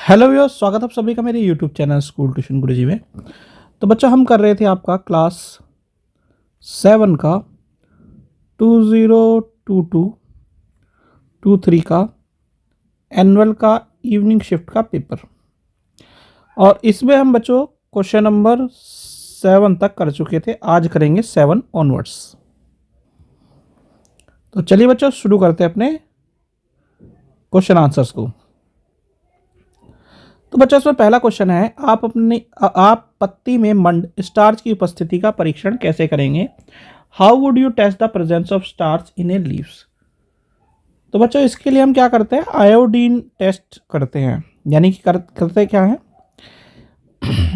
Hello viewers, स्वागत है आप सभी का मेरे यूट्यूब चैनल स्कूल ट्यूशन गुरुजी में। तो बच्चों, हम कर रहे थे आपका क्लास 7 का 2022-23 का एनुअल का इवनिंग शिफ्ट का पेपर, और इसमें हम बच्चों क्वेश्चन नंबर 7 तक कर चुके थे। आज करेंगे 7 ऑनवर्ड्स। तो चलिए बच्चों, शुरू करते हैं अपने क्वेश्चन आंसर्स को। तो बच्चों, इसमें पहला क्वेश्चन है, आप पत्ती में मंड स्टार्च की उपस्थिति का परीक्षण कैसे करेंगे? How would you test the presence of starch in a leaves? तो बच्चों, इसके लिए हम क्या करते हैं, आयोडीन टेस्ट करते हैं। यानी कि करते क्या है,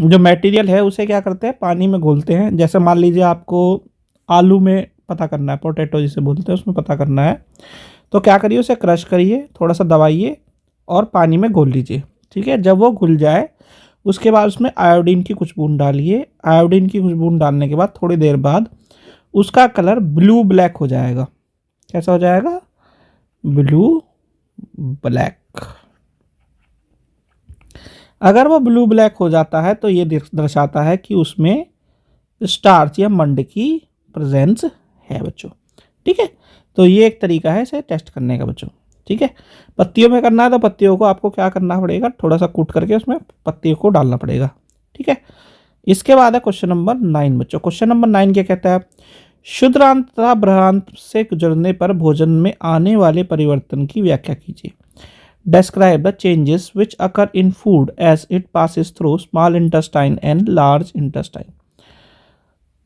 जो मटेरियल है उसे क्या करते हैं, पानी में घोलते हैं। जैसे मान लीजिए आपको आलू में पता करना है, पोटैटो जिसे बोलते हैं, उसमें पता करना है, तो क्या करिए, उसे क्रश करिए, थोड़ा सा दबाइए और पानी में घोल लीजिए। ठीक है, जब वो घुल जाए उसके बाद उसमें आयोडीन की कुछ बूंद डालिए। आयोडीन की कुछ बूंद डालने के बाद थोड़ी देर बाद उसका कलर ब्लू ब्लैक हो जाएगा। कैसा हो जाएगा? Blue black. अगर वो ब्लू ब्लैक हो जाता है तो ये दर्शाता है कि उसमें स्टार्च या मंड की प्रेजेंस है बच्चों। ठीक है, तो ये एक तरीका है इसे टेस्ट करने का बच्चों। ठीक है, पत्तियों में करना है तो पत्तियों को आपको क्या करना पड़ेगा, थोड़ा सा कूट करके उसमें पत्तियों को डालना पड़ेगा। ठीक है, इसके बाद है क्वेश्चन नंबर 9 बच्चों। क्वेश्चन नंबर 9 क्या कहता है? क्षुद्रांत तथा बृहदांत से गुजरने पर भोजन में आने वाले परिवर्तन की व्याख्या कीजिए। Describe the changes which occur in food as it passes through small intestine and large intestine.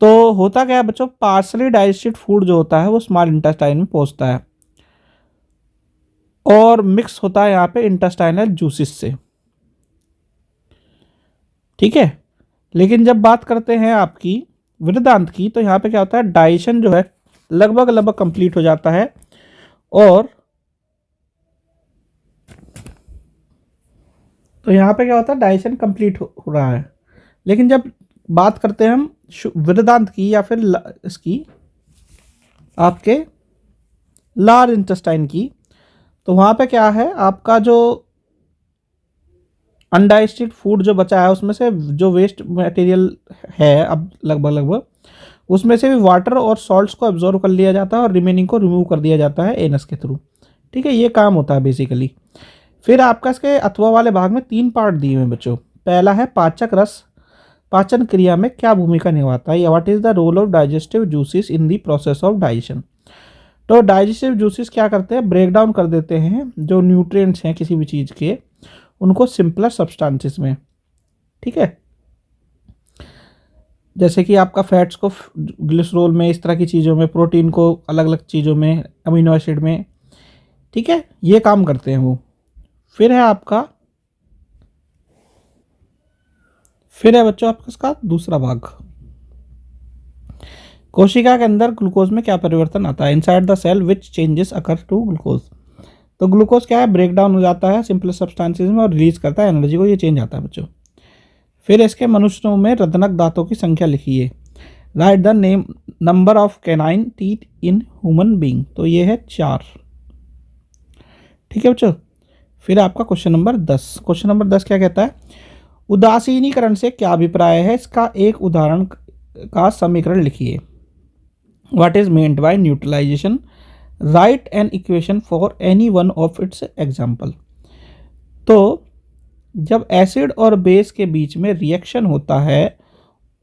तो होता क्या है बच्चों, पार्सली डाइजेस्टेड फूड जो होता है वो स्मॉल इंटेस्टाइन में पहुंचता है और मिक्स होता है यहाँ पे इंटेस्टाइनल जूसिस से। ठीक है, लेकिन जब बात करते हैं आपकी वृद्धांत की, तो यहाँ पे क्या होता है, डाइजेशन जो है लगभग कंप्लीट हो जाता है और तो यहाँ पे क्या होता है, डाइजेशन कंप्लीट हो रहा है। लेकिन जब बात करते हैं हम वृद्धांत की या फिर इसकी आपके लार्ज इंटेस्टाइन की, तो वहाँ पे क्या है, आपका जो अनडाइजेस्टेड फूड जो बचा है उसमें से जो वेस्ट मटेरियल है अब लगभग उसमें से भी वाटर और सॉल्ट्स को एब्जॉर्व कर लिया जाता है और रिमेनिंग को रिमूव कर दिया जाता है एनस के थ्रू। ठीक है, ये काम होता है बेसिकली। फिर आपका इसके अथवा वाले भाग में 3 पार्ट दिए हुए हैं बच्चों। पहला है पाचक रस पाचन क्रिया में क्या भूमिका निभाता है, या what is the role of digestive juices in the process of digestion. तो डाइजेस्टिव जूसेस क्या करते हैं, ब्रेक डाउन कर देते हैं जो न्यूट्रिएंट्स हैं किसी भी चीज़ के, उनको सिंपलर सब्सटेंसेस में। ठीक है, जैसे कि आपका फैट्स को ग्लिसरॉल में, इस तरह की चीज़ों में, प्रोटीन को अलग अलग चीज़ों में, अमीनो एसिड में। ठीक है, ये काम करते हैं वो। फिर है बच्चों आपका इसका दूसरा भाग, कोशिका के अंदर ग्लूकोज में क्या परिवर्तन आता है। Inside the cell which changes occur to glucose. तो ग्लूकोज क्या है, ब्रेक डाउन हो जाता है सिंपल सब्सटेंसेस में और रिलीज करता है एनर्जी को, ये चेंज आता है बच्चों। फिर इसके मनुष्यों में रत्नक दांतों की संख्या लिखिए। Right the name number of canine teeth in human being. तो ये है 4। ठीक है बच्चों, फिर आपका क्वेश्चन नंबर 10। क्वेश्चन नंबर 10 क्या कहता है, उदासीनीकरण से क्या अभिप्राय है, इसका एक उदाहरण का समीकरण लिखिए। What is meant by neutralization, write an equation for any one of its example. तो जब एसिड और बेस के बीच में रिएक्शन होता है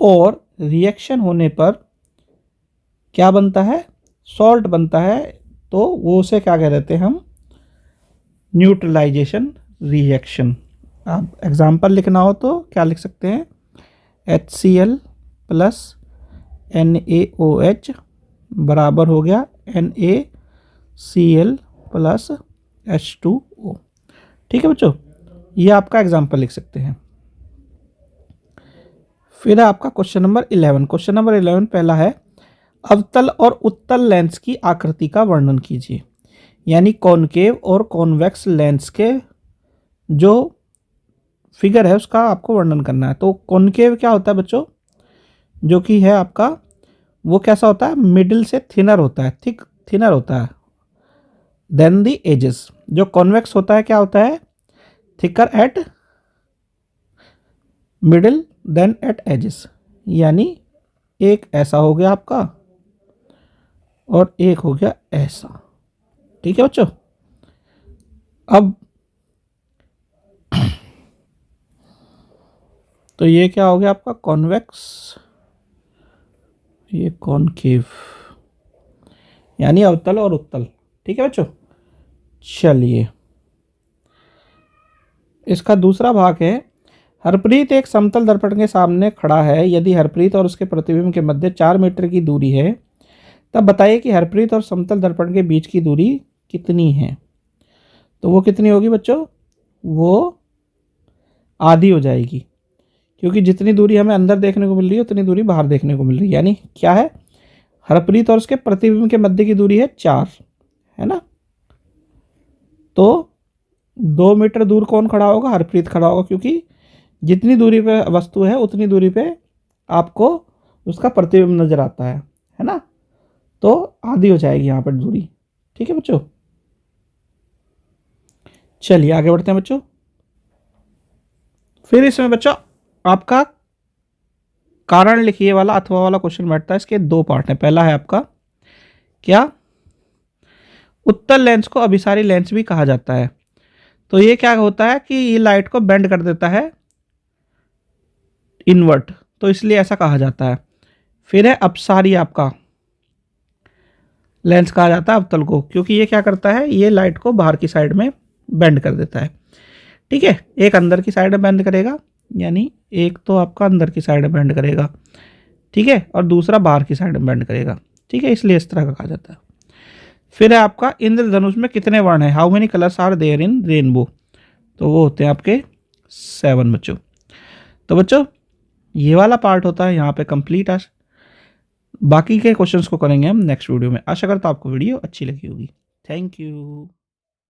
और रिएक्शन होने पर क्या बनता है, सॉल्ट बनता है, तो वो उसे क्या कह देते हैं हम, न्यूट्रलाइजेशन रिएक्शन। आप एग्जाम्पल लिखना हो तो क्या लिख सकते हैं, HCl प्लस NaOH बराबर हो गया NaCl प्लस H2O। ठीक है बच्चों, ये आपका एग्जाम्पल लिख सकते हैं। फिर आपका क्वेश्चन नंबर 11। क्वेश्चन नंबर 11 पहला है, अवतल और उत्तल लेंस की आकृति का वर्णन कीजिए। यानी कॉनकेव और कॉन्वेक्स लेंस के जो फिगर है उसका आपको वर्णन करना है। तो कॉनकेव क्या होता है बच्चों, जो कि है आपका, वो कैसा होता है, मिडिल से थिनर होता है, थिनर होता है देन द एजेस। जो कॉन्वेक्स होता है क्या होता है, thicker at middle then at edges, यानी एक ऐसा हो गया आपका और एक हो गया ऐसा। ठीक है बच्चों। अब तो ये क्या हो गया आपका कॉन्वेक्स, ये कॉनकेव, यानी अवतल और उत्तल। ठीक है बच्चों। चलिए इसका दूसरा भाग है, हरप्रीत एक समतल दर्पण के सामने खड़ा है। यदि हरप्रीत और उसके प्रतिबिंब के मध्य 4 मीटर की दूरी है, तब बताइए कि हरप्रीत और समतल दर्पण के बीच की दूरी कितनी है। तो वो कितनी होगी बच्चों, वो आधी हो जाएगी, क्योंकि जितनी दूरी हमें अंदर देखने को मिल रही है उतनी दूरी बाहर देखने को मिल रही है। यानी क्या है, हरप्रीत और उसके प्रतिबिंब के मध्य की दूरी है 4, है ना। तो 2 मीटर दूर कौन खड़ा होगा, हरप्रीत खड़ा होगा, क्योंकि जितनी दूरी पे वस्तु है उतनी दूरी पे आपको उसका प्रतिबिंब नजर आता है ना। तो आधी हो जाएगी यहाँ पर दूरी। ठीक है बच्चों। चलिए आगे बढ़ते हैं बच्चों। फिर इसमें बच्चों आपका कारण लिखिए वाला अथवा वाला क्वेश्चन बैठता है। इसके 2 पार्ट हैं। पहला है आपका क्या, उत्तल लेंस को अभिसारी लेंस भी कहा जाता है। तो ये क्या होता है कि ये लाइट को बेंड कर देता है इनवर्ट, तो इसलिए ऐसा कहा जाता है। फिर है अपसारी, आपका लेंस कहा जाता है अवतल को, क्योंकि ये क्या करता है, ये लाइट को बाहर की साइड में बेंड कर देता है। ठीक है, एक अंदर की साइड में बेंड करेगा, यानी एक तो आपका अंदर की साइड में बेंड करेगा, ठीक है, और दूसरा बाहर की साइड में बेंड करेगा। ठीक है, इसलिए इस तरह का कहा जाता है। फिर है आपका इंद्रधनुष में कितने वर्ण हैं, how many colours are there in rainbow. तो वो होते हैं आपके 7 बच्चों। तो बच्चों ये वाला पार्ट होता है यहाँ पे कंप्लीट। आज बाकी के क्वेश्चंस को करेंगे हम नेक्स्ट वीडियो में। आशा करता हूँ आपको वीडियो अच्छी लगी होगी। Thank you.